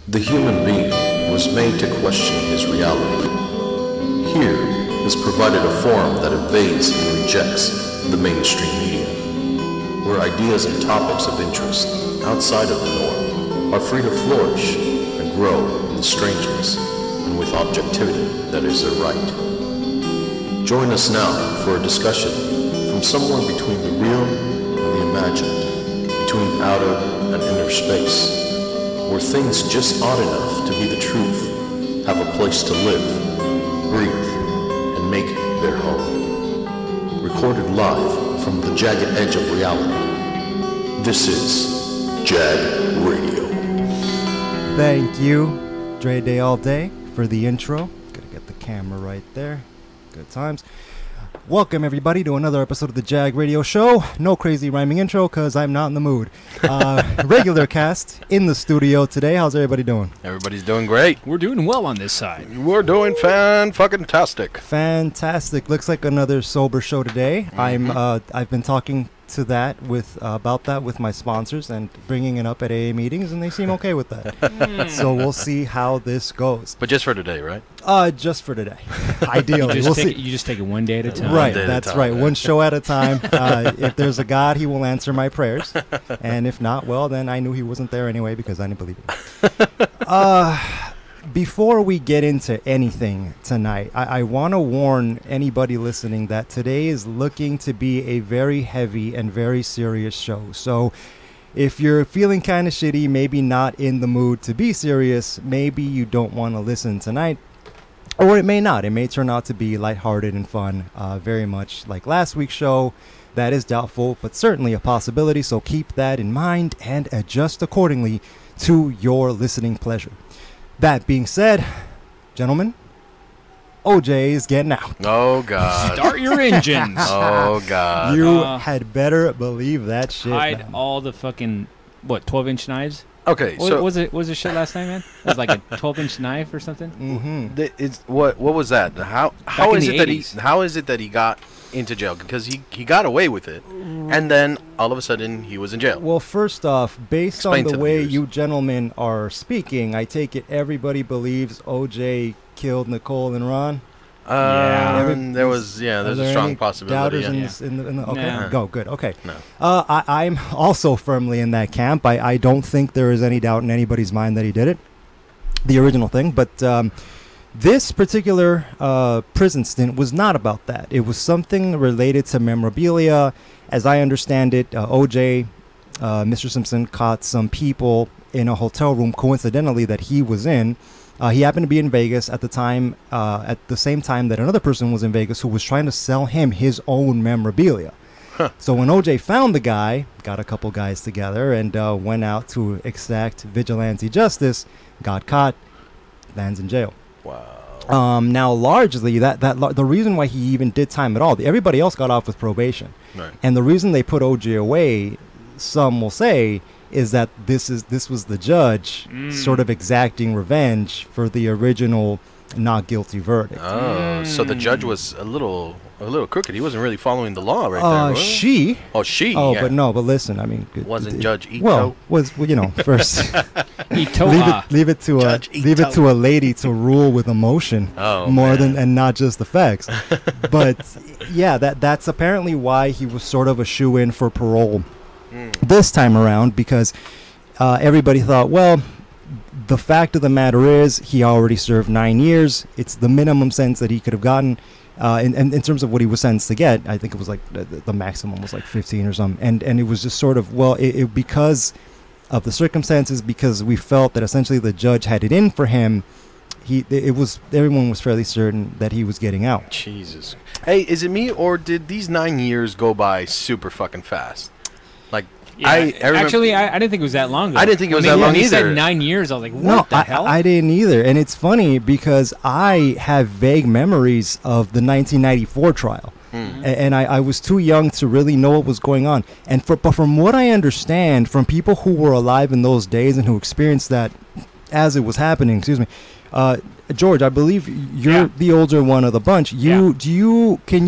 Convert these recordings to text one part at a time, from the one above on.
The human being was made to question his reality. Here is provided a forum that evades and rejects the mainstream media, where ideas and topics of interest outside of the norm are free to flourish and grow in the strangeness and with objectivity that is their right. Join us now for a discussion from somewhere between the real and the imagined, between outer and inner space, where things just odd enough to be the truth have a place to live, breathe, and make their home. Recorded live from the jagged edge of reality, this is JAG Radio. Thank you, Dre Day All Day, for the intro. Gotta get the camera right there. Good times. Welcome, everybody, to another episode of the JAG Radio Show. No crazy rhyming intro, because I'm not in the mood. Regular cast in the studio today. How's everybody doing? Everybody's doing great. We're doing well on this side. We're doing fan-fucking-tastic. Fantastic. Looks like another sober show today. I've been talking to that about that with my sponsors and bringing it up at AA meetings, and they seem okay with that. So we'll see how this goes. But just for today, right? Just for today. Ideally, we'll see. You just take it one day at a time. Right, that's right. One show at a time. If there's a God, he will answer my prayers. And if not, well, then I knew he wasn't there anyway because I didn't believe it. Before we get into anything tonight, I want to warn anybody listening that today is looking to be a very heavy and very serious show. So if you're feeling kind of shitty, maybe not in the mood to be serious, maybe you don't want to listen tonight. Or it may not. It may turn out to be lighthearted and fun, very much like last week's show. That is doubtful, but certainly a possibility. So keep that in mind and adjust accordingly to your listening pleasure. That being said, gentlemen, OJ is getting out. Oh, God. Start your engines. Oh, God. You had better believe that shit. Hide man. all the fucking, 12-inch knives? Okay, What so... was it shit last night, man? It was like a 12-inch knife or something? Mm-hmm. What was that? How is it that he got into jail? Because he got away with it, and then all of a sudden he was in jail. Well, first off, based Explain on to the the way viewers. you gentlemen are speaking, I take it everybody believes OJ killed Nicole and Ron. There's Are a there strong any possibility. doubters Yeah. in the okay, No. go good. Okay, No. I'm also firmly in that camp. I don't think there is any doubt in anybody's mind that he did it, the original thing. But this particular prison stint was not about that. It was something related to memorabilia. As I understand it, OJ, Mr. Simpson, caught some people in a hotel room coincidentally that he was in. He happened to be in Vegas at the time, at the same time that another person was in Vegas who was trying to sell him his own memorabilia. Huh. So when OJ found the guy, got a couple guys together and went out to exact vigilante justice, got caught, lands in jail. Wow. Now, largely, the reason why he even did time at all, everybody else got off with probation. Right. And the reason they put OJ away, some will say, is that this was the judge sort of exacting revenge for the original not guilty verdict. Oh, so the judge was a little crooked. He wasn't really following the law right there. Was he? She. Oh, she. Oh, yeah. but listen, I mean, Wasn't Judge Ito? Well, first Itoa. leave it to a lady to rule with emotion and not just the facts. But yeah, that's apparently why he was sort of a shoe-in for parole this time around, because everybody thought, well, the fact of the matter is he already served 9 years. It's the minimum sentence that he could have gotten. In terms of what he was sentenced to get, I think it was like the maximum was like 15 or something. And it was just sort of, well, it because of the circumstances, because we felt that essentially the judge had it in for him. Everyone was fairly certain that he was getting out. Jesus. Hey, is it me, or did these 9 years go by super fucking fast? Like, Yeah, I remember, actually, I didn't think it was that long ago. I didn't think it was that long when he either. said 9 years, I was like, what the hell? I didn't either. And it's funny because I have vague memories of the 1994 trial. And I was too young to really know what was going on. But from what I understand from people who were alive in those days and who experienced that as it was happening, George, I believe you're the older one of the bunch. Can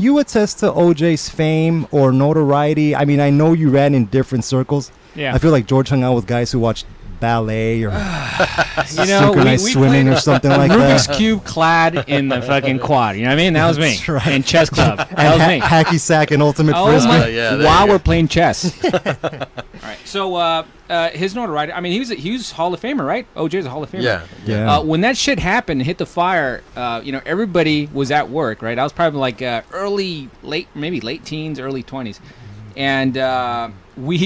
you attest to OJ's fame or notoriety? I mean, I know you ran in different circles. Yeah. I feel like George hung out with guys who watched ballet or You know, synchronized we swimming or something like Rubik's that. Cube clad in the fucking quad. You know what I mean? That was me. That's right. And chess club. That And was me. hacky sack and ultimate Oh frisbee. my! Yeah, there while you go. we're playing chess. All right. So his notoriety. I mean, he was Hall of Famer, right? OJ's a Hall of Famer. Yeah. Yeah. When that shit happened, hit the fire. Everybody was at work, right? I was probably like maybe late teens, early 20s, and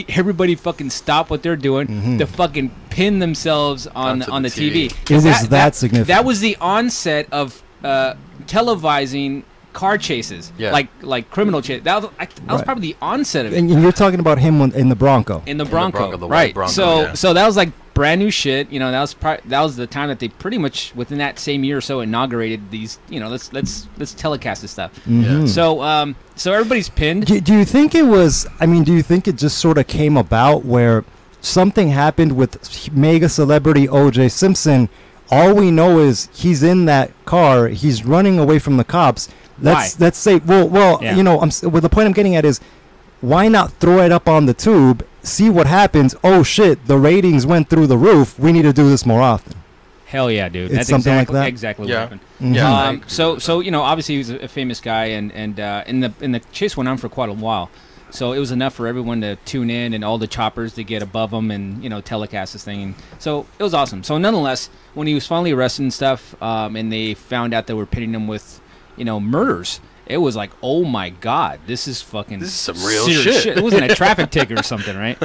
everybody fucking stopped what they're doing to fucking pin themselves on Onto the the TV. TV. It was that significant. That was the onset of televising car chases, Yeah. like criminal chase. That was Right. probably the onset of it. And you're talking about him in the Bronco. In the Bronco, the white right? Bronco, so yeah. so that was like brand new shit. You know, that was the time that they pretty much within that same year or so inaugurated these. You know, let's telecast this stuff. Mhm. So everybody's pinned. Do you think it was? I mean, do you think it just sort of came about where something happened with mega celebrity O.J. Simpson? All we know is he's in that car. He's running away from the cops. Let's say, well, Yeah. you know, well, the point I'm getting at is, why not throw it up on the tube, see what happens? Oh shit, the ratings went through the roof. We need to do this more often. Hell yeah, dude. It's That's something like exactly, that? exactly Yeah. what happened. Mhm. Yeah. I agree So with that. you know, obviously he was a famous guy, and in the chase went on for quite a while. So it was enough for everyone to tune in and all the choppers to get above them and, you know, telecast this thing. And so it was awesome. So nonetheless, when he was finally arrested and stuff, and they found out they were pitting him with, you know, murders, it was like, oh my God, this is fucking This is some real serious shit. It wasn't a traffic ticket or something, right?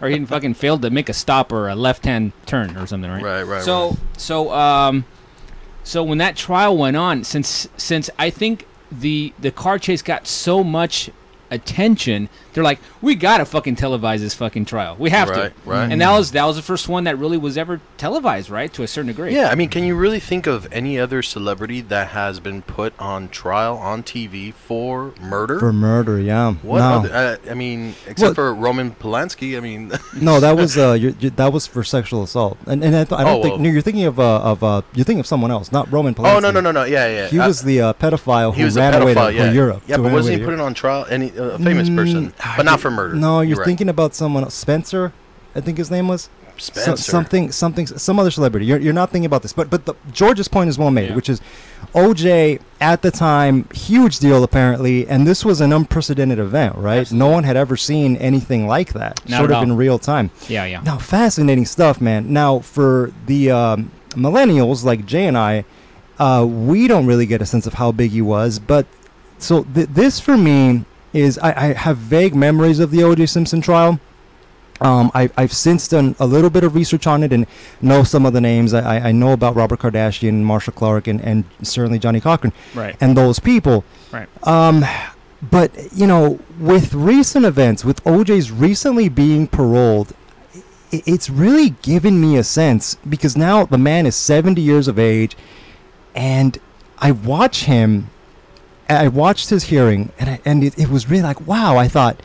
Or he fucking failed to make a stop or a left-hand turn or something, right? Right. So when that trial went on, since I think the car chase got so much attention, they're like, we gotta fucking televise this fucking trial. We have to. Right. And that was the first one that really was ever televised, right? To a certain degree. Yeah, I mean, can you really think of any other celebrity that has been put on trial on TV for murder? For murder, yeah. What no. other? I mean, except for Roman Polanski. I mean, No, that was that was for sexual assault, and I don't think no, you're thinking of you're thinking of someone else, not Roman Polanski. oh no, yeah. He was the pedophile he who was a ran away pedophile, to yeah. Europe. Yeah, to but ran wasn't away he to put on trial? Any a famous person, but not for murder. No, you're right. thinking about someone else. Spencer, I think his name was. Spencer. Some other celebrity. You're not thinking about this, but George's point is well made, Yeah. which is OJ at the time, huge deal apparently, and this was an unprecedented event, right? Absolutely. No one had ever seen anything like that, Not sort at of all. in real time. Yeah. Now, fascinating stuff, man. Now, for the millennials like Jay and I, we don't really get a sense of how big he was, but so this for me is I have vague memories of the O.J. Simpson trial. I've since done a little bit of research on it and know some of the names. I know about Robert Kardashian, Marsha Clark, and certainly Johnny Cochran, Right. and those people. Right. But, you know, with recent events, with OJ's recently being paroled, it's really given me a sense, because now the man is 70 years of age, and I watched his hearing, and it was really like, wow, I thought,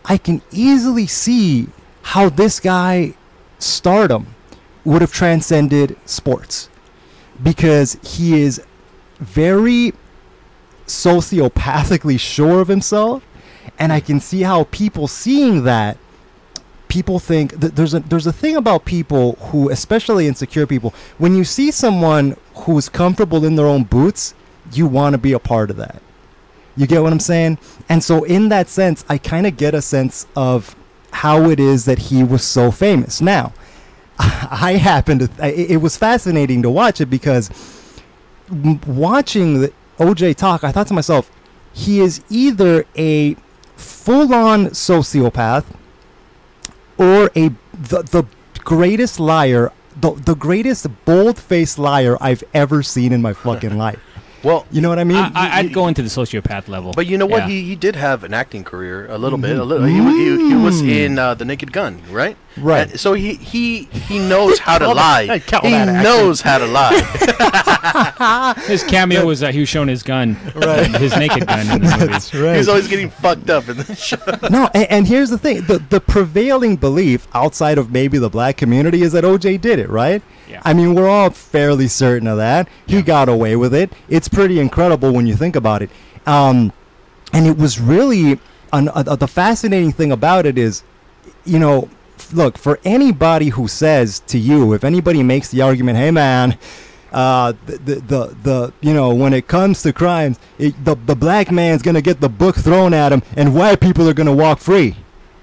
I can easily see how this guy stardom would have transcended sports, because he is very sociopathically sure of himself, and I can see how people seeing that, people think that there's a thing about people who, especially insecure people, when you see someone who's comfortable in their own boots, you want to be a part of that. You get what I'm saying? And so in that sense, I kind of get a sense of how it is that he was so famous. Now, I happen to it was fascinating to watch it, because watching the OJ talk, I thought to myself, he is either a full-on sociopath or the greatest liar, the greatest bold-faced liar I've ever seen in my fucking life. Well, You know what I mean? I'd go into the sociopath level. but you know what? Yeah. He did have an acting career a little bit. A little. He was in The Naked Gun, right? Right. And so he knows how to lie. call He that acting. knows how to lie. His cameo was he was showing his gun, Right. his naked gun in the movie. That's right. He's always getting fucked up in the show. No, and here's the thing: the prevailing belief outside of maybe the black community is that OJ did it, right? Yeah. I mean, we're all fairly certain of that. He got away with it. It's pretty incredible when you think about it. And it was really the fascinating thing about it is, you know, look, for anybody who says to you, if anybody makes the argument, hey man, when it comes to crimes, the black man's gonna get the book thrown at him, and white people are gonna walk free.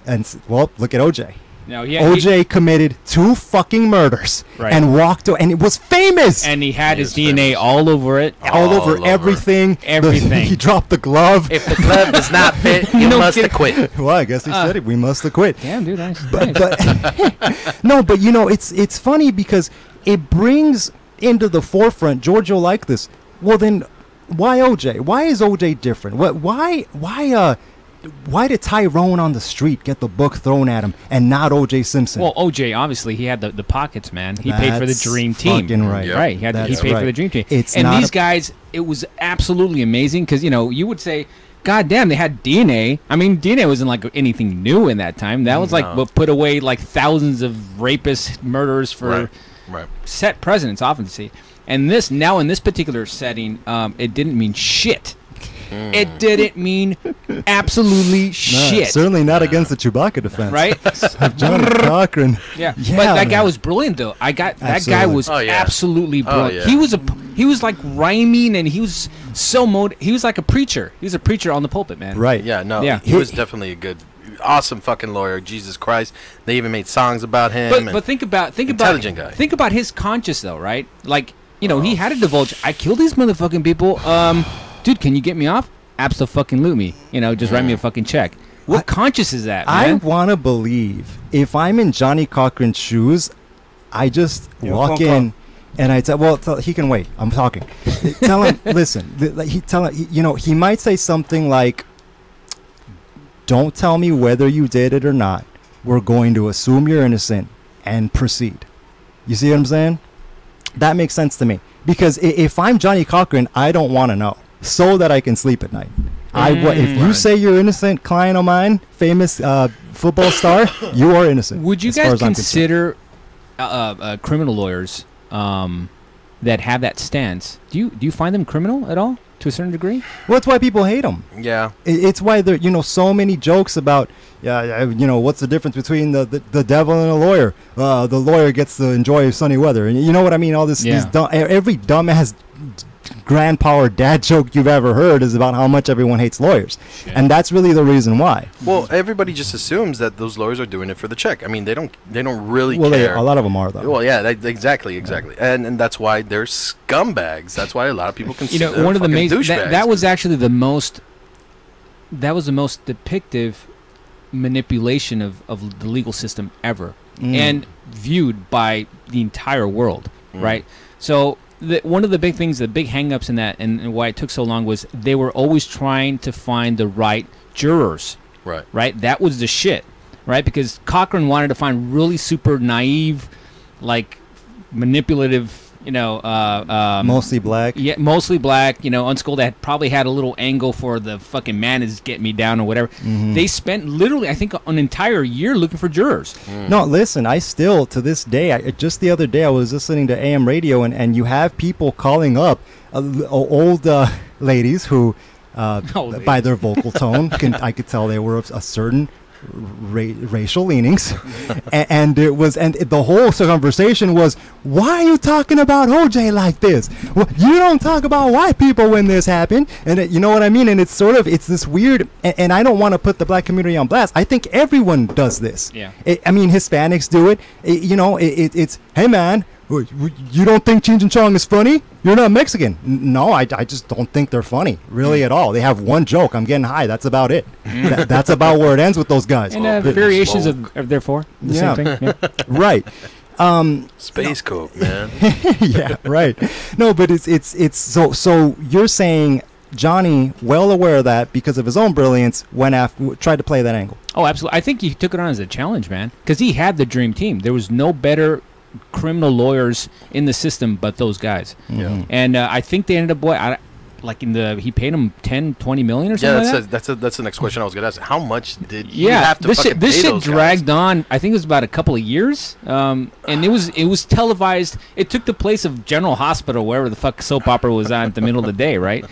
And well, look at OJ. No, OJ committed 2 fucking murders and walked away, and it was famous. And he had his DNA all over it, all over everything. He dropped the glove. If the glove does not fit, you must have quit. Well, I guess he said it. We must have quit. Damn, dude, nice. No, but it's funny because it brings into the forefront. George will like this. Well, then, why OJ? Why is OJ different? Why did Tyrone on the street get the book thrown at him and not O.J. Simpson? Well, O.J. obviously he had the pockets, man. He paid for the dream team. Right. Yep. Right. He paid for the dream team. And these guys, it was absolutely amazing because you would say, God damn, they had DNA. I mean, DNA wasn't like anything new in that time. That was like what put away like thousands of rapists, murderers for set precedents, obviously. And now in this particular setting, it didn't mean shit. It didn't mean absolutely shit. Certainly not against the Chewbacca defense. Right? Johnny Cochran. Yeah. But that guy was brilliant, though. That guy was absolutely brilliant. He was like rhyming, and he was he was like a preacher. He was a preacher on the pulpit, man. Right. Yeah, no. Yeah. He was definitely a good, awesome fucking lawyer. Jesus Christ. They even made songs about him. But think about intelligent guy. Think about his conscience, though, right? Like, he had to divulge, I killed these motherfucking people. Dude, can you get me off? Abso-fucking-loot-me. Just write me a fucking check. What conscience is that, man? I want to believe if I'm in Johnny Cochran's shoes, I just walk in and I tell, he can wait. I'm talking. Tell him, listen. He might say something like, don't tell me whether you did it or not. We're going to assume you're innocent and proceed. You see what I'm saying? That makes sense to me. Because if I'm Johnny Cochran, I don't want to know, so that I can sleep at night. If you say you're innocent, client of mine, famous football star, you are innocent. Would you guys consider criminal lawyers that have that stance? Do you find them criminal at all, to a certain degree? Well, that's why people hate them. Yeah. It's why there so many jokes about what's the difference between the devil and a lawyer? The lawyer gets to enjoy sunny weather, and you know what I mean. All this, every dumbass grandpa or dad joke you've ever heard is about how much everyone hates lawyers. Shit. And that's really the reason why. Well, everybody just assumes that those lawyers are doing it for the check. I mean, they don't really care. A lot of them are, though. Well, yeah, exactly. And that's why they're scumbags. That's why a lot of people consider one of the main that was actually the most depictive manipulation of the legal system ever, and viewed by the entire world, right? So one of the big things, the big hang-ups in that, and why it took so long, was they were always trying to find the right jurors. Right? That was the shit, right? Because Cochran wanted to find really super naive, like manipulative, mostly black. Yeah, mostly black, unschooled, that probably had a little angle for the fucking man is getting me down or whatever. They spent literally, I think, an entire year looking for jurors. No, listen, I still, to this day, just the other day I was listening to AM radio, and you have people calling up old ladies who, by their vocal tone, I could tell they were of a certain racial leanings, and the whole conversation was, why are you talking about OJ like this? Well, you don't talk about white people when this happened, and you know what I mean. And it's this weird, and I don't want to put the black community on blast. I think everyone does this. Yeah. I mean, Hispanics do it. It's hey man, you don't think Cheech and Chong is funny? You're not Mexican. No, I just don't think they're funny, really, at all. They have one joke. I'm getting high. That's about it. That's about where it ends with those guys. And variations of therefore the same thing. Yeah. Right. Space Coke, man. Yeah, right. No, but it's so you're saying Johnny, well aware of that because of his own brilliance, tried to play that angle. Oh, absolutely. I think he took it on as a challenge, man, because he had the dream team. There was no better criminal lawyers in the system but those guys. And I think they ended up he paid him 10, 20 million or something. Yeah, that's the next question I was gonna ask. How much did you have to fucking pay this shit dragged guys? On. I think it was about a couple of years, and it was televised. It took the place of General Hospital, wherever the fuck soap opera was on at the middle of the day, right?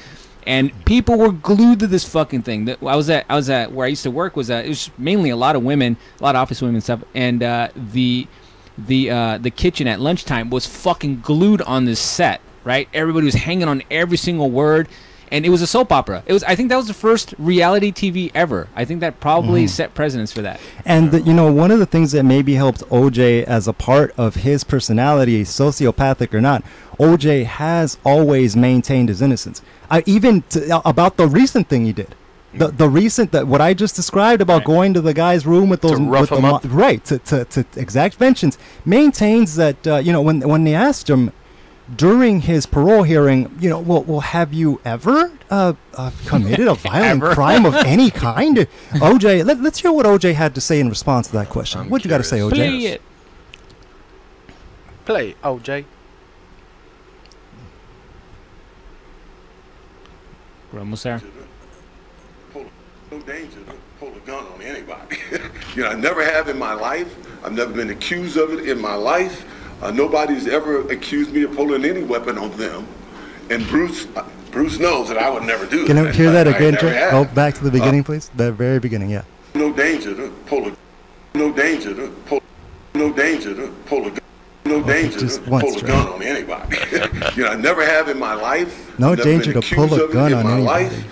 And people were glued to this fucking thing. I was at where I used to work was it was mainly a lot of women, a lot of office women and stuff. And the kitchen at lunchtime was fucking glued on this set. Right, everybody was hanging on every single word, and it was a soap opera. I think that was the first reality TV ever. I think that probably set precedence for that. And one of the things that maybe helped OJ as a part of his personality, sociopathic or not, OJ has always maintained his innocence. About the recent thing he did. The recent what I just described about going to the guy's room with those to exact mentions, maintains that when they asked him during his parole hearing, well, have you ever committed a violent crime of any kind? OJ, let's hear what OJ had to say in response to that question. What you got to say, OJ? Play it. Play, OJ. We're almost there. No danger to pull a gun on anybody. I never have in my life. I've never been accused of it in my life. Nobody's ever accused me of pulling any weapon on them. And Bruce knows that I would never do that. Can I hear that again, Joe? Go back to the beginning, please. The very beginning, yeah. No danger to pull a gun. No danger to pull a gun. No danger to pull a gun on anybody. I never have in my life. No danger to pull a gun on anybody.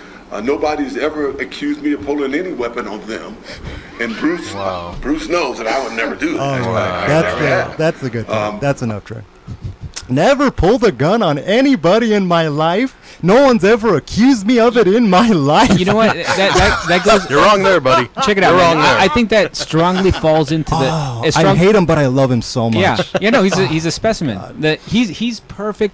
Nobody's ever accused me of pulling any weapon on them, and Bruce knows that I would never do that. That's a good thing. That's enough, Trey. Never pulled a gun on anybody in my life. No one's ever accused me of it in my life. You know what? That goes. You're wrong there, buddy. Check it out. You're wrong there. I think that strongly falls into the. I hate him, but I love him so much. Yeah. No, he's a specimen. He's perfect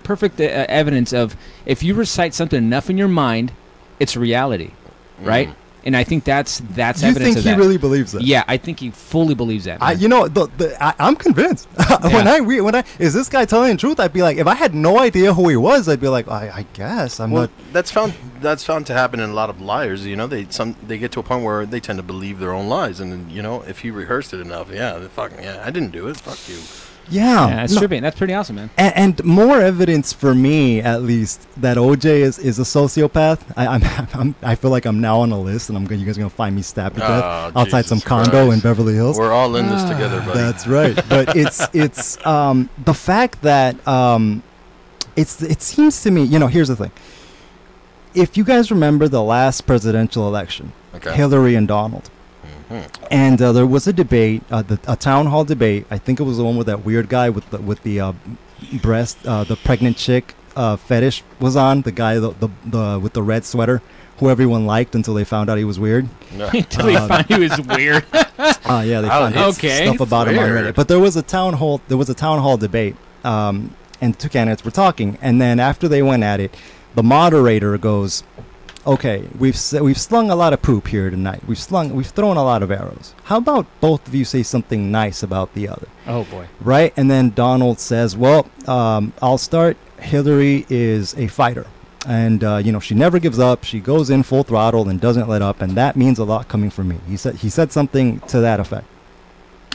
evidence of if you recite something enough in your mind, it's reality, right? And I think that's evidence of that. You think he really believes that? Yeah, I think he fully believes that. I'm convinced. When is this guy telling the truth? I'd be like, if I had no idea who he was, I'd be like, I guess I'm not. That's found to happen in a lot of liars. They get to a point where they tend to believe their own lies, and if you rehearsed it enough, I didn't do it. Fuck you. Yeah, that's trippy. That's pretty awesome, man. And more evidence for me, at least, that OJ is a sociopath. I feel like I'm now on a list, and you guys are gonna find me stabbed to death outside some condo in Beverly Hills. We're all in this together, buddy. That's right. But it's the fact that it seems to me. Here's the thing. If you guys remember the last presidential election, Hillary and Donald. And there was a debate, a town hall debate. I think it was the one with that weird guy with the breast, the pregnant chick fetish was on. The guy with the red sweater, who everyone liked until they found out he was weird. Until they found he was weird. Yeah, they found stuff about him on Reddit. But there was a town hall debate, and two candidates were talking. And then after they went at it, the moderator goes, okay, we've slung a lot of poop here tonight. We've thrown a lot of arrows. How about both of you say something nice about the other? Oh boy. Right? And then Donald says, well, I'll start. Hillary is a fighter. And she never gives up. She goes in full throttle and doesn't let up, and that means a lot coming from me. He said something to that effect.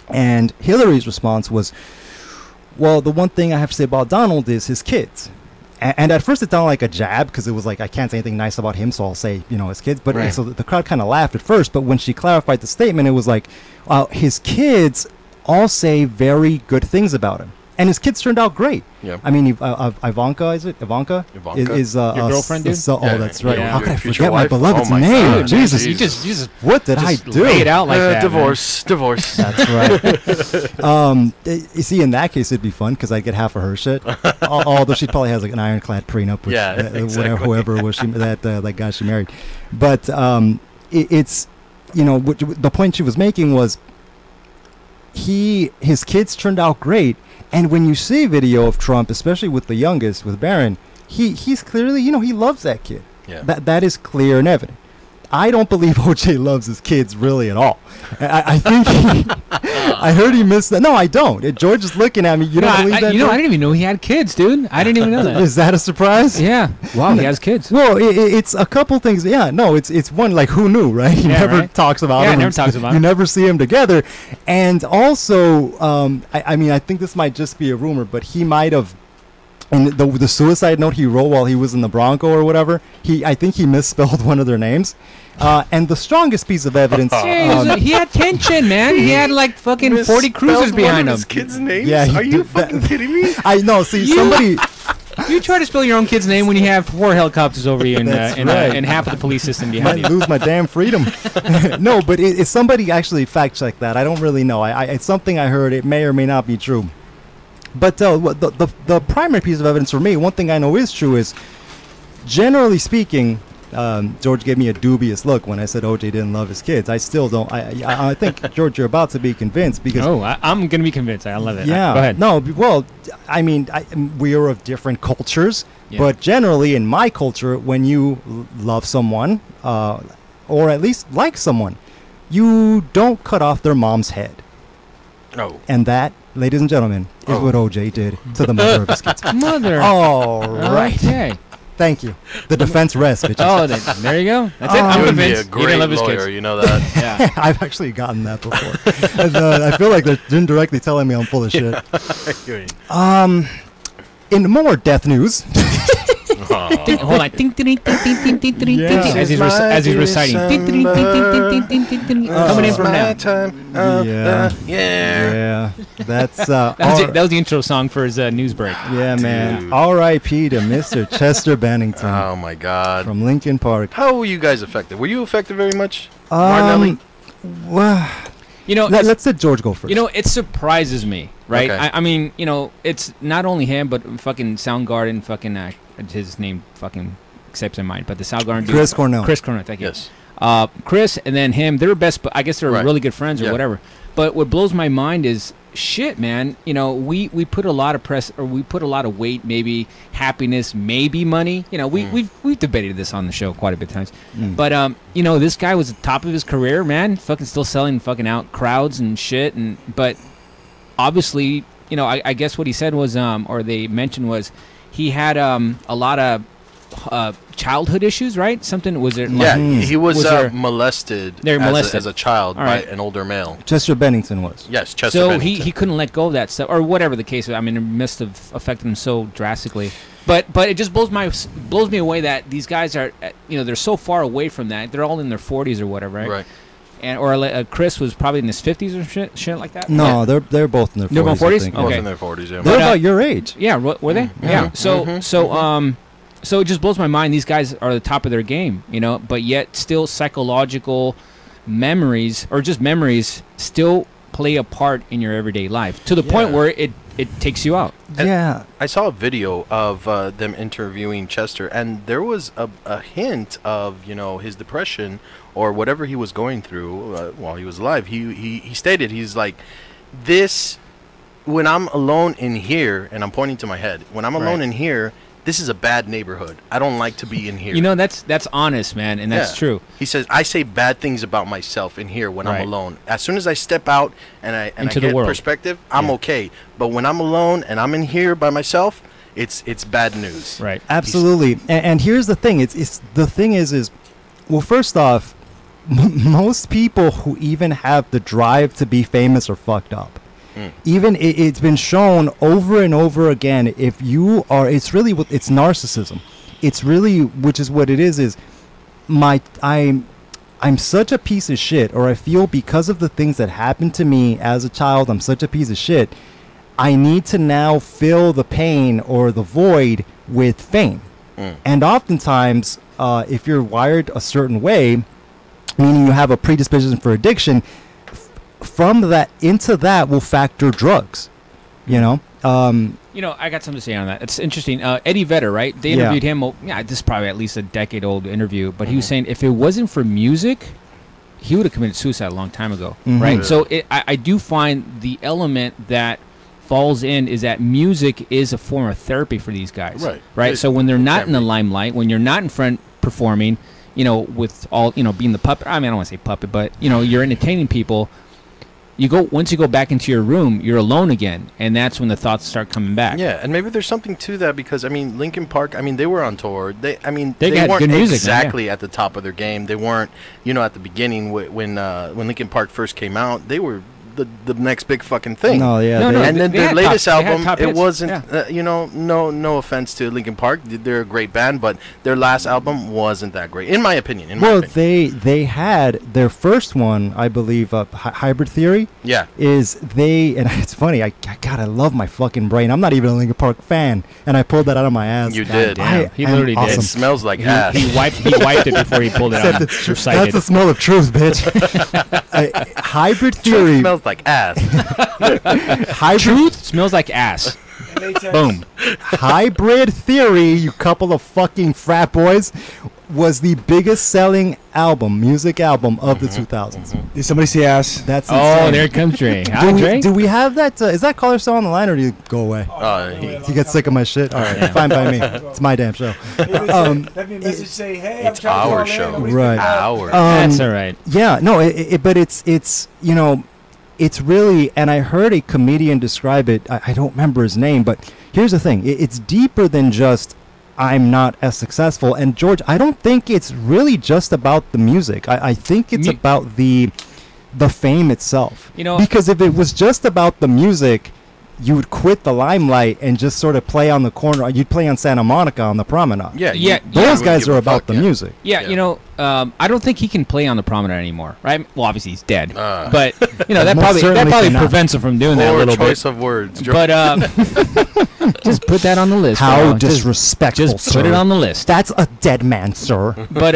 And Hillary's response was, well, the one thing I have to say about Donald is his kids. And at first it sounded like a jab, because it was like, I can't say anything nice about him, so I'll say, his kids. But so the crowd kind of laughed at first. But when she clarified the statement, it was like, his kids all say very good things about him. And his kids turned out great. Yeah. I mean, Ivanka, is it? Ivanka? Is your girlfriend, dude? That's right. Yeah. How could I forget my beloved's name? God, Jesus. You just what did I do? Lay it out like that. Divorce. That's right. You see, in that case, it'd be fun because I'd get half of her shit. Although she probably has like an ironclad prenup with exactly. whoever it was that guy she married. But it's the point she was making was his kids turned out great. And when you see video of Trump, especially with the youngest, with Barron, he's clearly, he loves that kid. Yeah. That is clear and evident. I don't believe OJ loves his kids really at all. I think I heard he missed that. No, I don't. George is looking at me. You don't believe that? I didn't even know he had kids, dude. I didn't even know that. Is that a surprise? Yeah. Wow, he has kids. Well, it's a couple things. Yeah, no, it's one, like, who knew, right? He never talks about him. Yeah, never talks about him. You never see him together. And also, I mean, I think this might just be a rumor, but he might have And the suicide note he wrote while he was in the Bronco or whatever, I think he misspelled one of their names. And the strongest piece of evidence... he had tension, man. He had like fucking 40 cruisers behind him. His kids' names? Yeah, Are you fucking kidding me? I know. See, somebody... You try to spell your own kid's name when you have 4 helicopters over you and half of the police system behind Might you. lose my damn freedom. No, but if somebody actually fact-checked that, I don't really know. It's something I heard. It may or may not be true. But the primary piece of evidence for me, one thing I know is true is, generally speaking, George gave me a dubious look when I said OJ didn't love his kids. I still don't. I think, George, you're about to be convinced because... Oh, I'm going to be convinced. I love it. Yeah. Go ahead. No, well, I mean, we are of different cultures, Yeah. but generally in my culture, when you love someone, or at least like someone, you don't cut off their mom's head. Oh. And that, ladies and gentlemen, is what OJ did to the mother of his kids. Mother. All right. Okay. Thank you. The defense rests, bitches. Oh, there you go. That's it. I'm You would be a convinced. He great didn't love his lawyer, kids. you know that. Yeah. I've actually gotten that before. And, I feel like they're indirectly telling me I'm full of shit. In more death news. Hold on. Ting, ting, ting, ting, ting, ting, ting, Yeah. ting, as he's reciting. Ting, ting, ting, ting, ting, ting, ting, ting. Coming in from now. Yeah. That's That was the intro song for his news break. yeah, man. Dude. R.I.P. to Mr. Chester Bennington Oh my God. from Lincoln Park. How were you guys affected? Were you affected very much? Martinelli? Well, You know, let's let George go first. you know, it surprises me, right? Okay. I mean, you know, it's not only him, but fucking Soundgarden, fucking his name fucking escapes my mind, but the Soundgarden dude, Chris Cornell. Chris Cornell, thank you. Yes. Chris and then him, they're best. I guess they're Right. really good friends or Yeah. whatever. But what blows my mind is shit, man. You know, we put a lot of press, or we put a lot of weight, maybe happiness, maybe money. You know, we've debated this on the show quite a bit of times. But you know, this guy was at the top of his career, man. Fucking still selling fucking out crowds and shit. But obviously, you know, I guess what he said was, or they mentioned was, he had a lot of childhood issues, right? Something was it? Yeah, he was there- molested, They're molested. as a child All by right. an older male. Chester Bennington was. Yes, Chester So Bennington. he couldn't let go of that stuff, or whatever the case. I mean, it must have affected him so drastically. But it just blows me away that these guys are, you know, they're so far away from that. They're all in their 40s or whatever, right? Right. And or Chris was probably in his 50s or shit like that. No, they're both in their 40s. They're both 40s? I think. Both Okay. in their 40s, yeah. They're But, about your age. Yeah, were they? Yeah. So it just blows my mind. These guys are the top of their game, you know, but yet still psychological memories or just memories still play a part in your everyday life to the point Yeah. where it takes you out. And Yeah. I saw a video of them interviewing Chester, and there was a hint of, you know, his depression or whatever he was going through while he was alive. He stated, he's like, this, when I'm alone in here, and I'm pointing to my head, when I'm alone Right. in here, this is a bad neighborhood. I don't like to be in here. You know, that's honest, man, and that's Yeah. true. He says, I say bad things about myself in here when Right. I'm alone. As soon as I step out and I Into the get world. perspective, I'm Yeah. okay. But when I'm alone and I'm in here by myself, it's bad news. Right. Absolutely. And here's the thing. It's the thing is well, first off, most people who even have the drive to be famous are fucked up. Even it's been shown over and over again. If you are, it's really it's narcissism. It's really, which is what it is I'm such a piece of shit, or I feel because of the things that happened to me as a child, I'm such a piece of shit. I need to now fill the pain or the void with fame. And oftentimes, if you're wired a certain way, meaning you have a predisposition for addiction, from that into that will factor drugs. You know, You know, I got something to say on that. It's interesting. Eddie Vedder, right? They interviewed him. Yeah, this is probably at least a decade-old interview. But he was saying if it wasn't for music, he would have committed suicide a long time ago, right? Yeah. So I do find the element that falls in is that music is a form of therapy for these guys, Right. So when they're not in the be. limelight, when you're not in front performing, you know, with all, you know, being the puppet. I mean, I don't want to say puppet, but you know, you're entertaining people. Once you go back into your room, you're alone again, and that's when the thoughts start coming back. Yeah, and maybe there's something to that because I mean, Linkin Park. I mean, they were on tour. They got weren't good music, man, exactly at the top of their game. They weren't, you know, at the beginning when Linkin Park first came out. They were the next big fucking thing. No, yeah. No, they- no, And then they their had latest top- they had album, top it hits. wasn't, Yeah. no offense to Linkin Park, they're a great band, but their last album wasn't that great, in my opinion. Well, they had their first one, I believe, Hybrid Theory. Yeah. And it's funny. God, I love my fucking brain. I'm not even a Linkin Park fan, and I pulled that out of my ass. You did. damn. He am literally did. It awesome. smells like He ass. wiped it before he pulled it Except out. it's true. Recited. That's the smell of truth, bitch. Hybrid Theory. smells like ass. Hybrid, Truth smells like ass. Boom. Hybrid Theory, you couple of fucking frat boys, was the biggest selling music album of the 2000s. Did somebody say ass? That's Oh, insane. there comes Dre. Hi, Dre. Do we have that? Is that caller still on the line, or do you go away? You get sick of my shit? All right, fine by me. It's my damn show. Let me message say, hey, It's our show. Right. Our. That's all right. Yeah, no, but it's you know, it's really, and I heard a comedian describe it. I don't remember his name, but here's the thing: it's deeper than just I'm not as successful. And George, I don't think it's really just about the music. I think it's about the fame itself. You know, because if it was just about the music, you would quit the limelight and just sort of play on the corner. You'd play on Santa Monica on the promenade. Yeah. Yeah, Those you guys give are a about fuck, the yeah. music. Yeah, Yeah. you know, I don't think he can play on the promenade anymore, right? Well, obviously he's dead, Uh. but you know that Most probably certainly cannot. prevents him from doing that a Poor little choice bit. of words. But just put that on the list. How bro. disrespectful, Just sir. put it on the list. That's a dead man, sir. But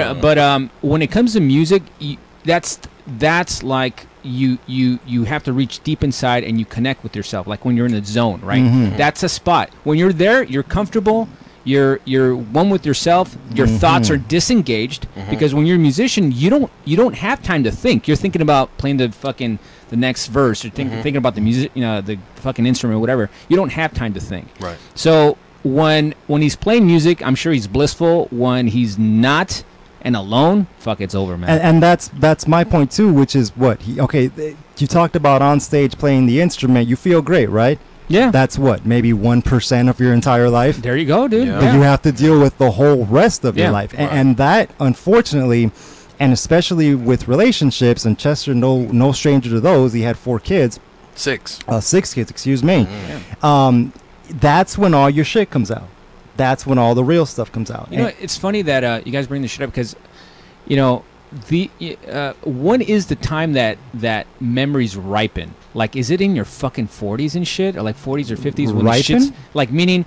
when it comes to music, that's like you have to reach deep inside and you connect with yourself, like when you're in the zone, right? Mhm. That's a spot. When you're there, you're comfortable. You're one with yourself. Your thoughts are disengaged because when you're a musician, you don't have time to think. You're thinking about playing the next verse or thinking about the music, the fucking instrument or whatever. You don't have time to think. Right. So when he's playing music, I'm sure he's blissful. When he's not and alone, fuck, it's over, man. And that's my point too, which is what you talked about on stage playing the instrument. You feel great, right? Yeah. That's what, maybe 1% of your entire life. There you go, dude. Yeah. But you have to deal with the whole rest of your Yeah. life. Right. And that, unfortunately, and especially with relationships, and Chester, no stranger to those, he had 4 kids. 6. 6 kids, excuse me. That's when all your shit comes out. That's when all the real stuff comes out. You know, it's funny that you guys bring this shit up because, when is the time that memories ripen? Like, is it in your fucking 40s and shit, or like 40s or 50s when the Ripen? shit's like meaning,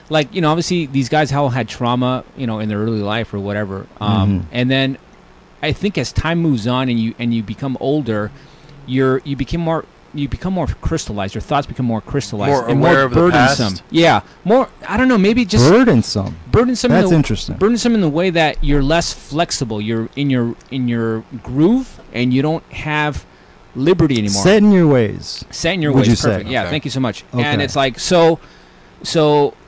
like obviously these guys all had trauma, in their early life or whatever, and then I think as time moves on and you become older, you become more crystallized. Your thoughts become more crystallized, More and aware more of the burdensome. past? Yeah, more. I don't know. Maybe just burdensome. burdensome. That's in the, interesting. Burdensome in the way that you're less flexible. You're in your groove, and you don't have liberty anymore. Set in your ways. Set in your would ways. you say? Perfect. Yeah. Okay. Thank you so much. Okay. And it's like so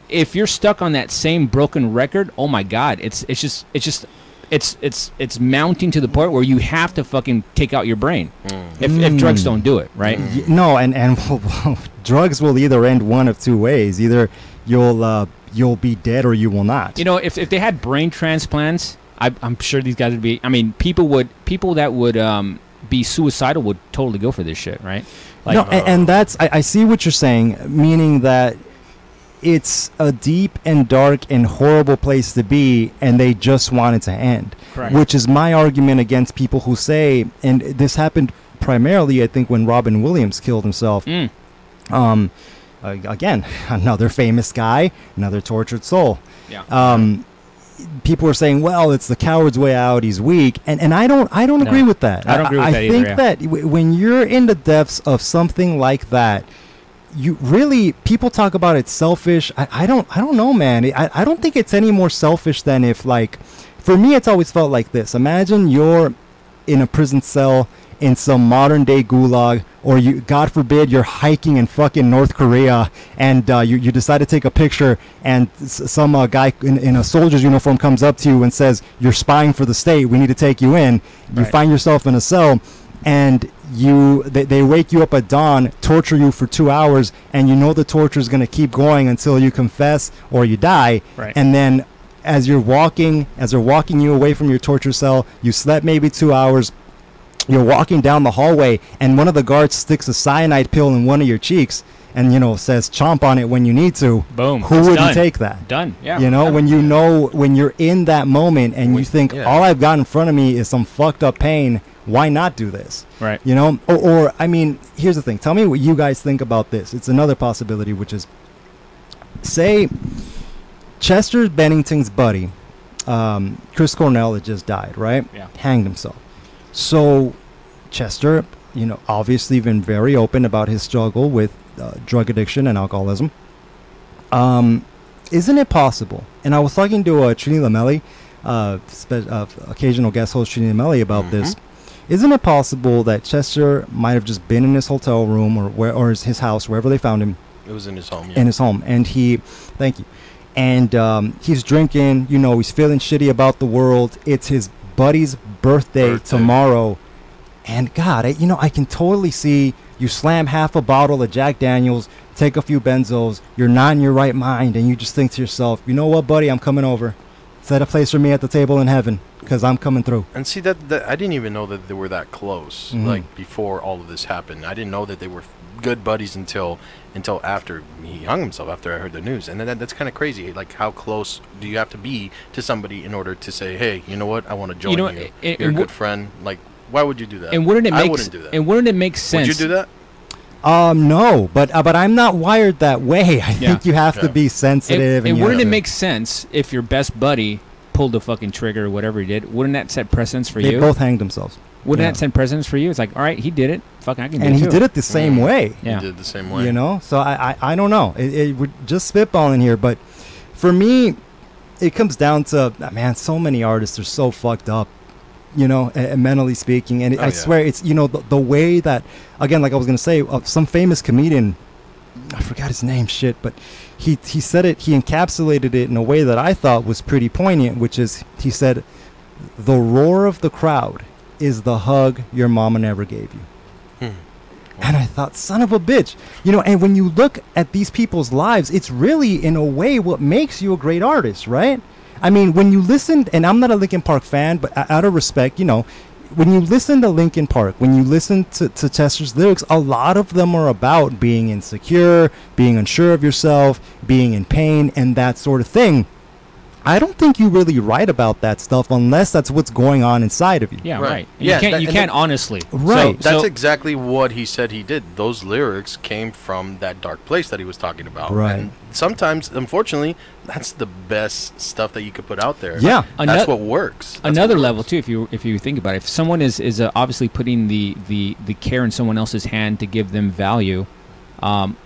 if you're stuck on that same broken record, oh my God, it's mounting to the point where you have to fucking take out your brain if drugs don't do it, right? No, and drugs will either end one of 2 ways. Either you'll be dead or you will not. If they had brain transplants, I'm sure these guys would be. I mean, people that would be suicidal would totally go for this shit, right? Like, no, and that's I see what you're saying, meaning that it's a deep and dark and horrible place to be, and they just want it to end. Correct. Which is my argument against people who say, and this happened primarily, I think, when Robin Williams killed himself. Again, another famous guy, another tortured soul. yeah. People are saying, well, it's the coward's way out, he's weak, and I don't agree with that. I don't agree with I that either, think yeah. that when you're in the depths of something like that, you really, people talk about it's selfish. I don't know, man. I don't think it's any more selfish than if, like, for me, it's always felt like this. Imagine you're in a prison cell in some modern day gulag, or you, God forbid, you're hiking in fucking North Korea, and you decide to take a picture, and some guy in a soldier's uniform comes up to you and says, you're spying for the state, we need to take you in. You Right. find yourself in a cell, and they wake you up at dawn, torture you for 2 hours, and you know the torture is going to keep going until you confess or you die. Right. And then as they're walking you away from your torture cell, you slept maybe 2 hours, you're walking down the hallway and one of the guards sticks a cyanide pill in one of your cheeks and, you know, says chomp on it when you need to. Boom. Who wouldn't take that? Done. Yeah. You know, Yeah. when you're in that moment and you think, all I've got in front of me is some fucked up pain, why not do this? Right. You know, or I mean, here's the thing. Tell me what you guys think about this. It's another possibility, which is, say, Chester Bennington's buddy, Chris Cornell, had just died, right? Yeah. Hanged himself. So Chester, you know, obviously been very open about his struggle with drug addiction and alcoholism. Isn't it possible? And I was talking to Trini Lamelli, occasional guest host Trini Lamelli, about this. Isn't it possible that Chester might have just been in his hotel room or his house, wherever they found him? It was in his home. Yeah. In his home, and thank you. And he's drinking. You know, he's feeling shitty about the world. It's his buddy's birthday tomorrow, and God, I can totally see you slam half a bottle of Jack Daniels, take a few benzos. You're not in your right mind, and you just think to yourself, you know what, buddy, I'm coming over. Set a place for me at the table in heaven, because I'm coming through. And see, that I didn't even know that they were that close, like, before all of this happened. I didn't know that they were good buddies until after he hung himself, after I heard the news. And then that's kind of crazy. Like, how close do you have to be to somebody in order to say, hey, you know what, I want to join you. You're a good friend. Like, why would you do that? And wouldn't it make I wouldn't do that. And wouldn't it make sense? Would you do that? No, but I'm not wired that way. I think you have to be sensitive. And wouldn't it make sense if your best buddy pulled the fucking trigger or whatever he did? Wouldn't that set precedence for you? They both hanged themselves. Wouldn't that set precedence for you? It's like, all right, he did it. Fuck, I can do it. And he did it the same way. Yeah. He did it the same way. You know? So I don't know. It would just spitballing here, but for me, it comes down to, man, so many artists are so fucked up, you know, mentally speaking. And I swear it's, you know, the way that, again, like I was going to say, some famous comedian, I forgot his name, but he said it, he encapsulated it in a way that I thought was pretty poignant, which is, he said, the roar of the crowd is the hug your mama never gave you. And I thought, son of a bitch, you know, and when you look at these people's lives, it's really, in a way, what makes you a great artist, right? I mean, when you listen, and I'm not a Linkin Park fan, but out of respect, you know, when you listen to Linkin Park, when you listen to Chester's lyrics, a lot of them are about being insecure, being unsure of yourself, being in pain, and that sort of thing. I don't think you really write about that stuff unless that's what's going on inside of you. Yeah, right. You can't honestly. Right. So that's exactly what he said he did. Those lyrics came from that dark place that he was talking about. Right. And sometimes, unfortunately, that's the best stuff that you could put out there. Yeah. That's what works. That's another what level, works. too, if you think about it. If someone is obviously putting the care in someone else's hand to give them value,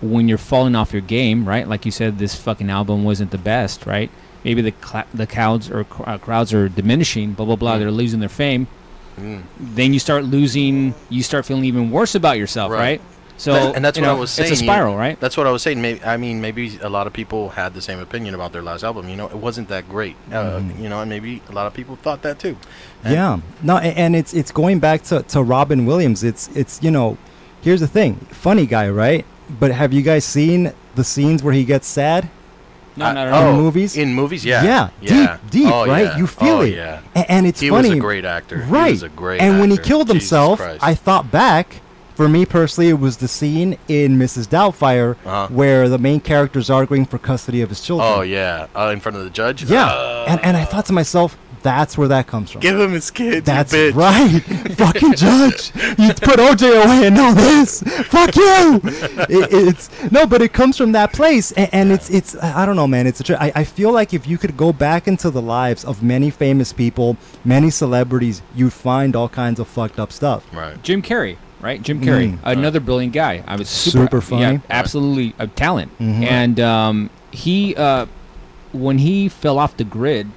when you're falling off your game, right? Like you said, this fucking album wasn't the best, right? Maybe the crowds are diminishing, blah, blah, blah. They're losing their fame. Then you start feeling even worse about yourself, right? So and that's what I was saying. It's a spiral, right? That's what I was saying. Maybe a lot of people had the same opinion about their last album. You know, it wasn't that great. You know, and maybe a lot of people thought that too. Yeah. No, and it's going back to Robin Williams. It's you know, here's the thing. Funny guy, right? But have you guys seen the scenes where he gets sad? No, not at all. In movies? In movies, yeah. Deep, right? Yeah. You feel it. Yeah. And it's he funny. He was a great actor. Right. He was a great and actor. when he killed Jesus himself, Christ. I thought back, for me personally, it was the scene in Mrs. Doubtfire where the main character is arguing for custody of his children. Oh, yeah. In front of the judge? Yeah. And I thought to myself, that's where that comes from. Give him his kids, That's you bitch. right. Fucking judge. You put OJ away and now this. Fuck you. But it comes from that place. And it's I don't know, man. I feel like if you could go back into the lives of many famous people, many celebrities, you'd find all kinds of fucked up stuff. Right. Jim Carrey, right? Jim Carrey, another brilliant guy. I was super funny. Yeah, absolutely a talent. And he, when he fell off the grid,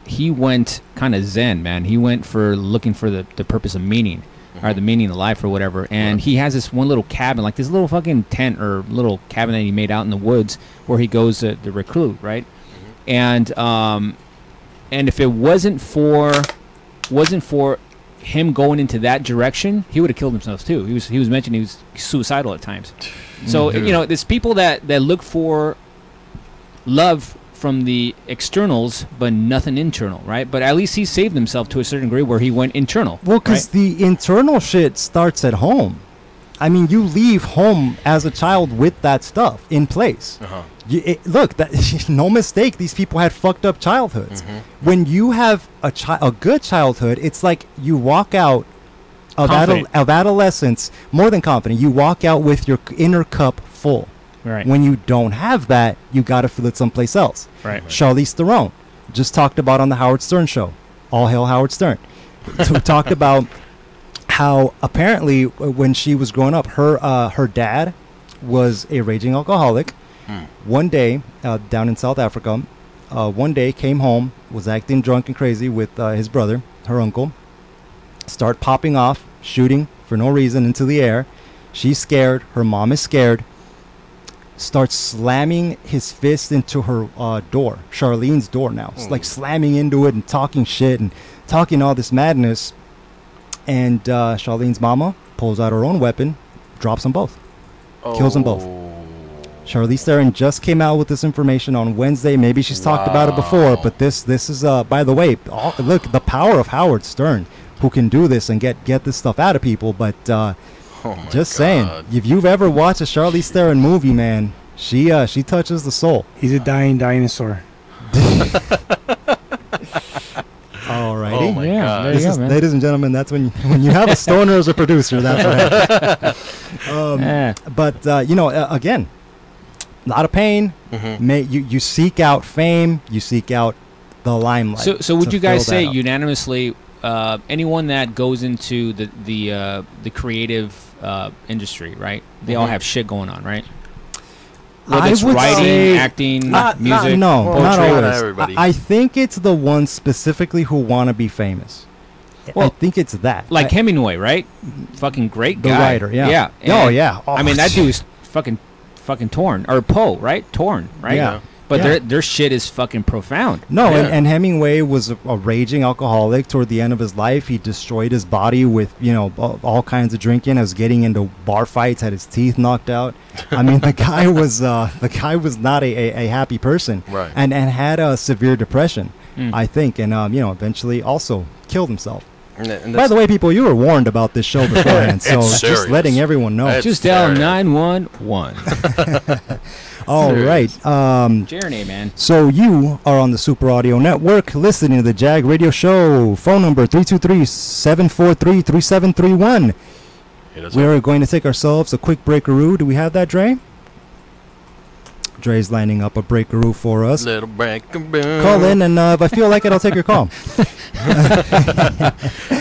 he went kind of zen, man. He went for looking for the purpose of meaning, or the meaning of life or whatever. And he has this one little cabin, like this little fucking tent or little cabin that he made out in the woods where he goes to recruit, right? And if it wasn't for him going into that direction, he would have killed himself too. He was mentioning he was suicidal at times. So you know, there's people that look for love from the externals, but nothing internal, right? But at least he saved himself to a certain degree where he went internal. Well, because the internal shit starts at home. I mean, you leave home as a child with that stuff in place. Look, no mistake, these people had fucked up childhoods. When you have a good childhood, it's like you walk out of adolescence, more than confident. You walk out with your inner cup full. Right. When you don't have that, you got to fill it someplace else. Right. Charlize Theron just talked about on the Howard Stern show. All hail Howard Stern. Talked about how apparently when she was growing up, her dad was a raging alcoholic. One day, down in South Africa, one day came home, was acting drunk and crazy with his brother, her uncle. Start popping off, shooting for no reason into the air. She's scared. Her mom is scared. Starts slamming his fist into her door, Charlene's door now. It's like slamming into it and talking shit and talking all this madness. And Charlene's mama pulls out her own weapon, drops them both, kills them both. Charlize Theron just came out with this information on Wednesday. Maybe she's talked about it before, but this is by the way, look, the power of Howard Stern, who can do this and get this stuff out of people. But just saying, if you've ever watched a Charlize Theron movie, man, she touches the soul. He's a dying dinosaur. Alrighty. Oh my God. There you go, man. Ladies and gentlemen, that's when you have a stoner as a producer. That's right. But again, a lot of pain. You seek out fame. You seek out the limelight. So would you guys say unanimously, anyone that goes into the creative industry, right? They all have shit going on, right? Whether it's writing, acting, music, not always. Not everybody. I think it's the ones specifically who want to be famous. Well, I think it's that. Like Hemingway, right? Fucking great guy. The writer, yeah. Yeah. Oh, yeah. I mean, that dude's fucking torn. Or Poe, right? Torn, right? Yeah. But their shit is fucking profound. No, and Hemingway was a raging alcoholic toward the end of his life. He destroyed his body with, all kinds of drinking. Was getting into bar fights, had his teeth knocked out. I mean, the guy was not a happy person, right? And had a severe depression, I think, and eventually also killed himself. By the way, people, you were warned about this show beforehand, so just letting everyone know. Just dial 911. All right. Jeremy, man. So you are on the Super Audio Network listening to the JAG Radio Show. Phone number 323-743-3731. We're going to take ourselves a quick breakaroo. Do we have that, Dre? Dre's lining up a breakaroo for us. Little breakaroo. Call in, and if I feel like it, I'll take your call.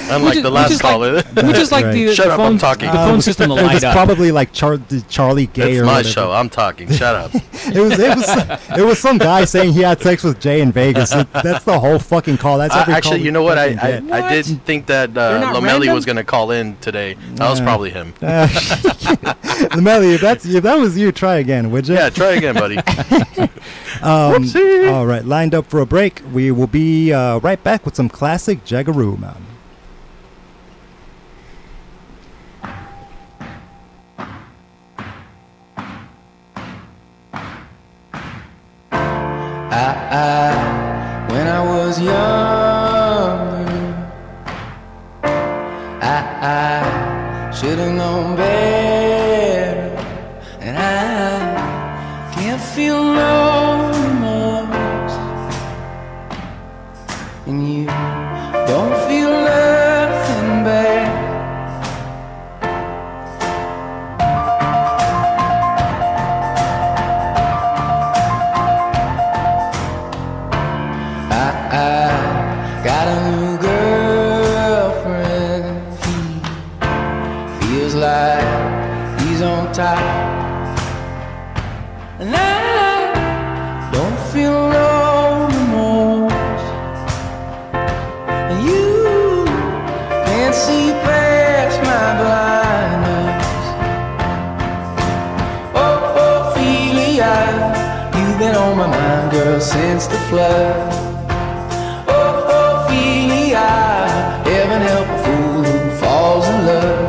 Unlike the last caller. We just like the phone, I'm talking. The phone system to light up. It's probably like Charlie Gay it's or my whatever. show. I'm talking. Shut up. It was some guy saying he had sex with Jay in Vegas. That's the whole fucking call. That's every actually, call you know what? I What? did think that Lomelli was going to call in today. That was probably him. Lomelli, if that was you, try again, would you? Yeah, try again, buddy. All right, lined up for a break. We will be right back with some classic Jagaroo, man. When I was younger, I should have known better, and I can't feel no remorse, and you don't feel nothing bad. I got a new girlfriend. He feels like he's on top, and I don't feel no remorse. And you can't see past my blindness. Oh, Ophelia, you've been on my mind, girl, since the flood. Heaven help a fool who falls in love.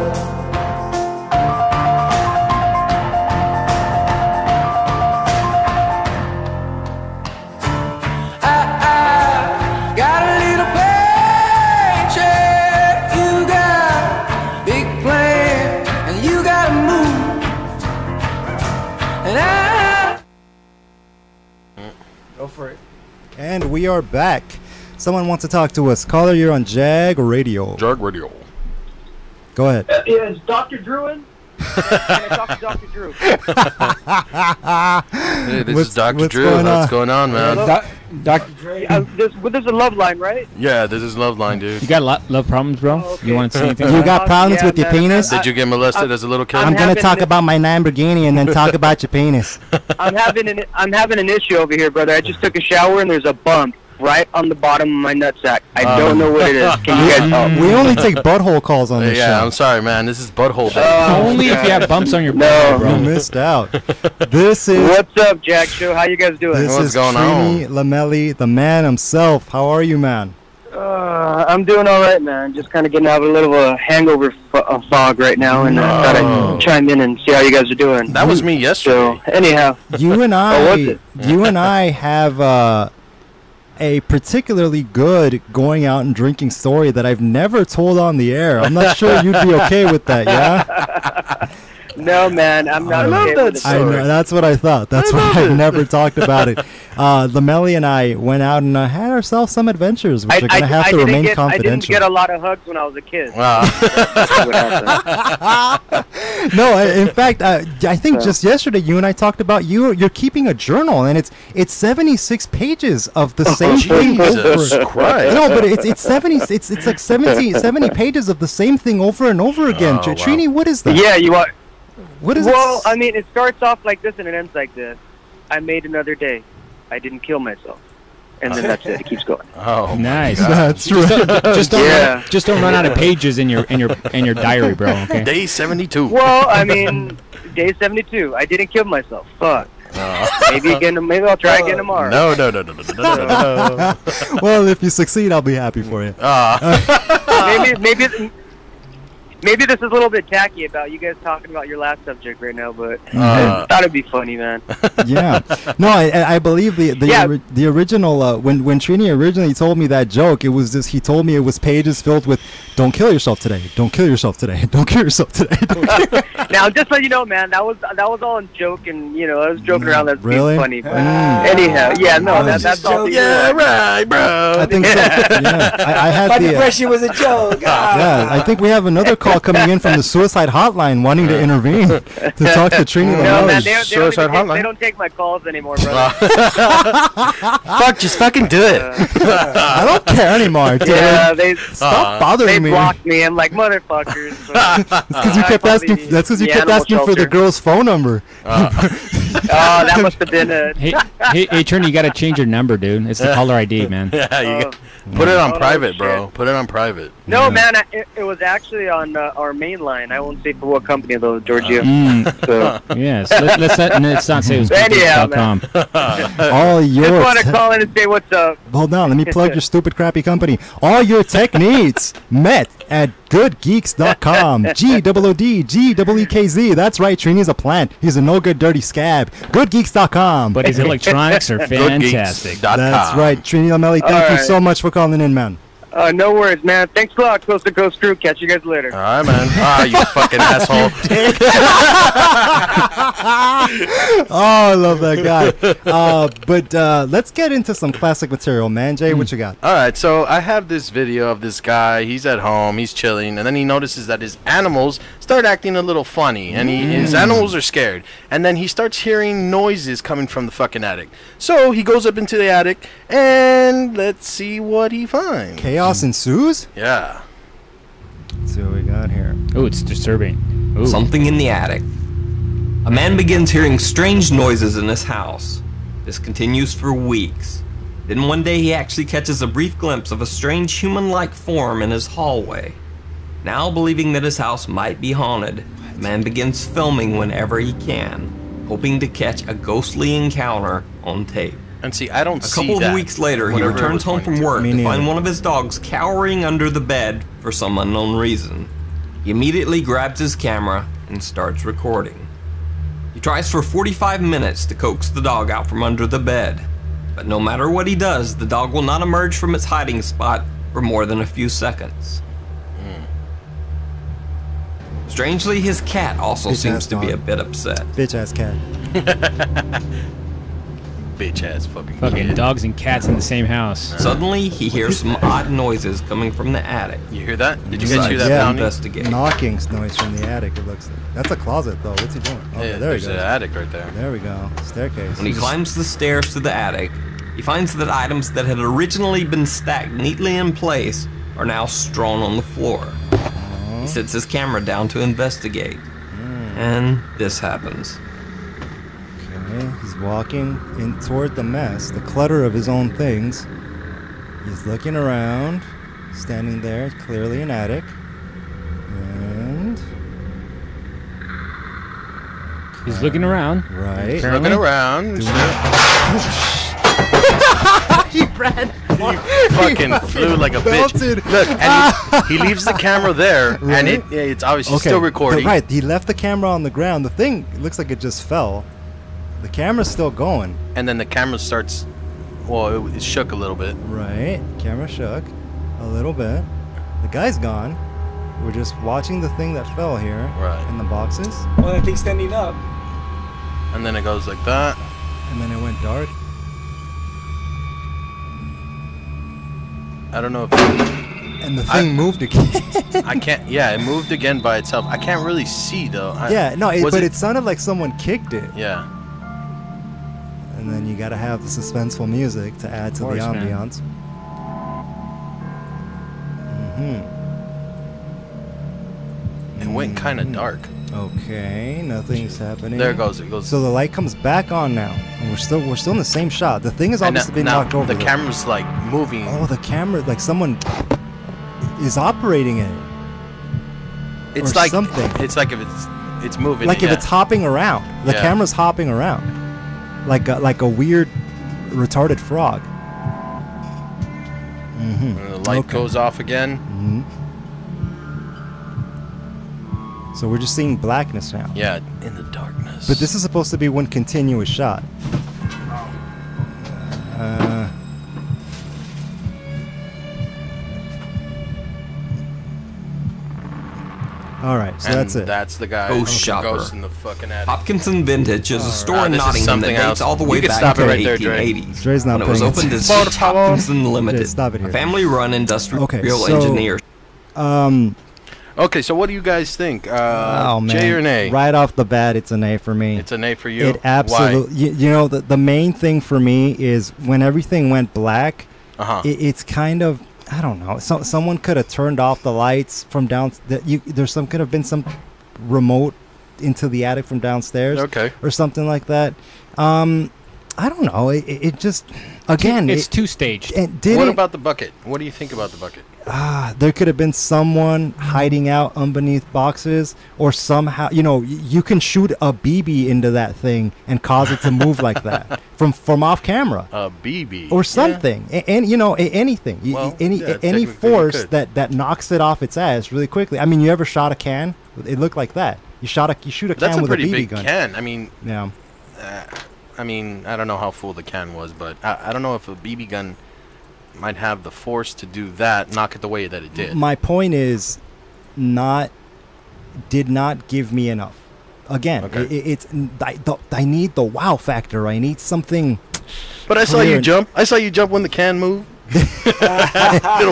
And I... Go for it. And we are back. Someone wants to talk to us. Caller, you're on JAG Radio. JAG Radio. Go ahead. Is Dr. Drew in? Can I talk to Dr. Drew? Hey, this is Dr. Drew. What's going on, man? Dr. Dre. This is a love line, right? Yeah, this is Love Line, dude. You got love problems, bro? Oh, okay. You want to say anything? You got problems with your penis? Did you get molested as a little kid? I'm going to having talk this- about my Lamborghini and then talk about your penis. I'm having an issue over here, brother. I just took a shower and there's a bump right on the bottom of my nutsack. I don't know what it is. Can you guys help? We only take butthole calls on this Yeah, show. I'm sorry, man. This is butthole day. Only if you have bumps on your No. butt, bro. You missed out. This is What's up, Jack Show? How you guys doing? this What's is going Trini Lamelli, the man himself. How are you, man? I'm doing all right, man. Just kind of getting out of a little hangover fog right now, and I thought I'd chime in and see how you guys are doing. That was me yesterday. So, anyhow. You and was it? I have a particularly good going out and drinking story that I've never told on the air. I'm not sure you'd be okay with that, yeah? No, man, I'm not I okay with it. I know, that's what I thought. That's why I've never talked about it. Lamelli and I went out and had ourselves some adventures, which are going to have to remain I didn't confidential. get a lot of hugs when I was a kid. Wow. That's what happened. No, in fact, I think just yesterday you and I talked about you're keeping a journal, and it's 76 pages of the same thing Jesus over. Christ. No, but it's 70. It's like 70 pages of the same thing over and over again. Oh, wow. Trini, what is that? Yeah, you are. What is Well, it? I mean, it starts off like this and it ends like this. I made another day. I didn't kill myself. And then that's it. It keeps going. Oh, Nice. That's right. Just don't run out of pages in your diary, bro. Okay. Day 72. Well, I mean, day 72. I didn't kill myself. Fuck. Maybe I'll try again tomorrow. No. Well, if you succeed, I'll be happy for you. Maybe this is a little bit tacky about you guys talking about your last subject right now, but I thought it'd be funny, man. Yeah. No, I believe the original when Trini originally told me that joke, it was just he told me it was pages filled with "Don't kill yourself today. Don't kill yourself today. Don't kill yourself today." Now, just so you know, man, that was all in joke, and I was joking around. That's Really? being funny. But anyhow, yeah, no, that's all. Yeah, right, bro. I think so. Yeah. I had My the depression was a joke. yeah, I think we have another call coming in from the suicide hotline wanting to intervene to talk to Trini No, man, Lamelli. they don't take my calls anymore, brother. Fuck, just fucking do it. I don't care anymore, dude. Yeah, they Bothering me. blocked me. I'm like, motherfuckers. That's because you kept asking. That's because you kept asking for the girl's phone number. Oh, that must have been it. Hey, Trini, you got to change your number, dude. It's the caller ID, man. Yeah, put it on private, bro. shit. Put it on private. No, man, it was actually on our main line. I won't say for what company, though, Giorgio. So. Yes. Let's not say it was Anyhow, goodgeeks.com. All Just your want to call in and say what's up. hold on, let me plug your stupid crappy company. All your tech needs met at goodgeeks.com. GOODGEEKZ. That's right, Trini's a plant. He's a no good dirty scab. Goodgeeks.com. But his electronics are fantastic. That's right, Trini Lamelli. Thank you right. so much for calling in, man. No worries, man. Thanks a lot, Coast to Coast crew. Catch you guys later. All right, man. You fucking asshole. Oh, I love that guy. But let's get into some classic material, man. Jay, what you got? All right, so I have this video of this guy. He's at home, he's chilling, and then he notices that his animals start acting a little funny, and his animals are scared. And then he starts hearing noises coming from the fucking attic. So he goes up into the attic, and let's see what he finds. Chaos ensues? Yeah. Let's see what we got here. Oh, it's disturbing. Ooh. Something in the attic. A man begins hearing strange noises in his house. This continues for weeks. Then one day he actually catches a brief glimpse of a strange human-like form in his hallway. Now believing that his house might be haunted, the man begins filming whenever he can, hoping to catch a ghostly encounter on tape. And see, I don't see A couple that of weeks later, he whenever it returns was home going from to. work Me to neither. find one of his dogs cowering under the bed for some unknown reason. He immediately grabs his camera and starts recording. He tries for 45 minutes to coax the dog out from under the bed, but no matter what he does, the dog will not emerge from its hiding spot for more than a few seconds. Strangely, his cat also Bitch-ass seems to be dog. a bit upset. Bitch ass cat. Bitch ass fucking Fucking kid. dogs and cats in the same house. Suddenly, he hears some odd noises coming from the attic. You hear that? Did you Decides guys hear that, to Bounty? investigate. Knocking noise from the attic. It looks like that's a closet though. What's he doing? Okay, Yeah, there he there's an goes. attic right there. There we go. Staircase. When he climbs the stairs to the attic, he finds that items that had originally been stacked neatly in place are now strewn on the floor. He sets his camera down to investigate. And this happens. Okay, he's walking in toward the mess, the clutter of his own things. He's looking around, standing there, clearly an attic. And He's looking around. right. Looking around. He ran. He fucking flew like a belted. bitch. Look, and he leaves the camera there, and it's obviously still recording. Right, he left the camera on the ground. The thing looks like it just fell. The camera's still going. And then the camera starts. Well, it shook a little bit. Right, camera shook a little bit. The guy's gone. We're just watching the thing that fell here. Right. In the boxes. Oh, that thing's standing up. And then it goes like that. And then it went dark. I don't know if And the thing moved again. I can't. Yeah, it moved again by itself. I can't really see though. Yeah, no, Was but it sounded like someone kicked it. Yeah. And then you gotta have the suspenseful music to add to the course, man. ambiance. It went kind of dark. Okay, nothing's happening. There it goes. It goes. So the light comes back on now, and we're still in the same shot. The thing is and obviously been now knocked over. the camera's like moving. Oh, the camera, like someone is operating it. It's or like something. It's like if it's moving. Like if it's hopping around. The Yeah. camera's hopping around, like a weird retarded frog. And the light Okay. goes off again. So we're just seeing blackness now. Yeah, in the darkness. But this is supposed to be one continuous shot. All right, so and that's it. That's the guy. Ghost who Shopper. goes in the fucking attic. Hopkinson Vintage is a store in this is Nottingham that something dates else. all the You way can back stop to it the right there, Dre. 1880s. Dre's not when it was paying opened as attention. Hopkinson Limited, Yeah, stop it here. a family-run industrial Okay, so- engineer. Okay, so what do you guys think? Oh man! J or nay? Right off the bat, it's an A for me. It's an A for you. It absolutely. You know, the main thing for me is when everything went black. Uh-huh. It's kind of, I don't know. Someone could have turned off the lights from down. Could have been some remote into the attic from downstairs. Okay. Or something like that. I don't know. It just again. It's two-staged. What about the bucket? What do you think about the bucket? There could have been someone hiding out underneath boxes, or somehow, you can shoot a BB into that thing and cause it to move like that from off camera. A BB or something, and anything, Well, any yeah, any technically force you could. that knocks it off its ass really quickly. I mean, you ever shot a can? It looked like that. You shoot a That's can a with pretty a BB big gun. can. I mean, Yeah. I mean, I don't know how full the can was, but I don't know if a BB gun might have the force to do that, knock it the way that it did. My point is, did not give me enough. Again, Okay. I need the wow factor. I need something. But I saw clear you and- jump. I saw you jump when the can moved. Little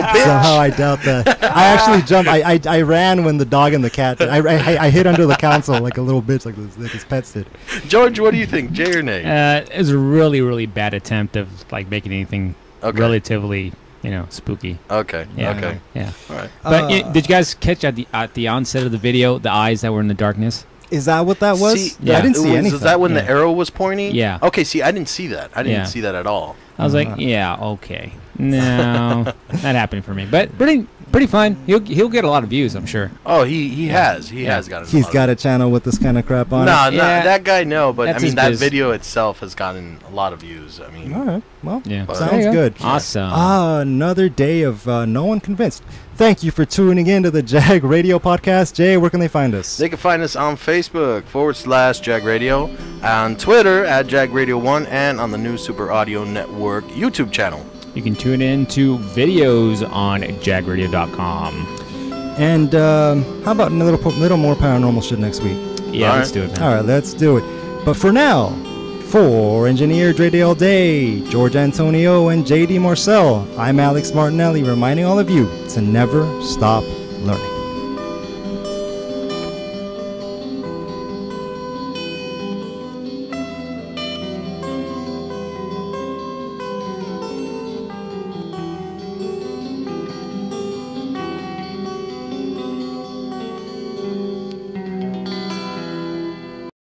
bitch. Somehow I doubt that. I actually jumped. I ran when the dog and the cat. I hid under the console like a little bitch, like his pets did. George, what do you think, J or nay? It was a really, really bad attempt of like making anything relatively, spooky. Okay. Yeah. Okay. Yeah. All right. But did you guys catch at the onset of the video the eyes that were in the darkness? Is that what that was? See, I didn't see anything. Was that when the arrow was pointing? Yeah. Okay. See, I didn't see that. I didn't Yeah. see that at all. I was like, yeah, okay. No, that happened for me. But pretty fun. He'll get a lot of views, I'm sure. Oh, he has. He has got. He's got a channel with this kind of crap on No, it. no, that guy no, but That's I mean his that biz. video itself has gotten a lot of views. I mean, All right. Well, Yeah. sounds There you go. good. Awesome. Another day of no one convinced. Thank you for tuning in to the JAG Radio podcast. Jay, where can they find us? they can find us on Facebook /JAG Radio, on Twitter @JAG Radio 1, and on the new Super Audio Network YouTube channel. You can tune in to videos on jagradio.com. And how about a little more paranormal shit next week? Yeah, let's do it, man. All right, let's do it. But for now, for Engineer Dre Day All Day, George Antonio, and JD Marcel, I'm Alex Martinelli reminding all of you to never stop learning.